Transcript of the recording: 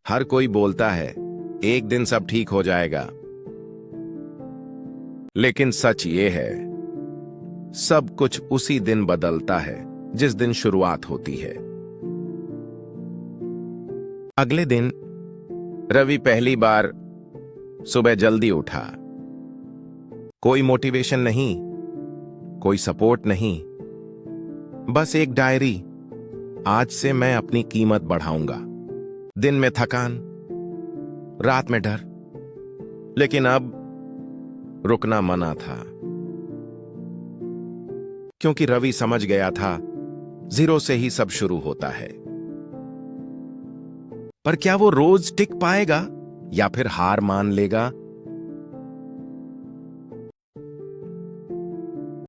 हर कोई बोलता है एक दिन सब ठीक हो जाएगा, लेकिन सच ये है सब कुछ उसी दिन बदलता है जिस दिन शुरुआत होती है। अगले दिन रवि पहली बार सुबह जल्दी उठा। कोई मोटिवेशन नहीं, कोई सपोर्ट नहीं, बस एक डायरी। आज से मैं अपनी कीमत बढ़ाऊंगा। दिन में थकान, रात में डर, लेकिन अब रुकना मना था, क्योंकि रवि समझ गया था जीरो से ही सब शुरू होता है। पर क्या वो रोज टिक पाएगा या फिर हार मान लेगा?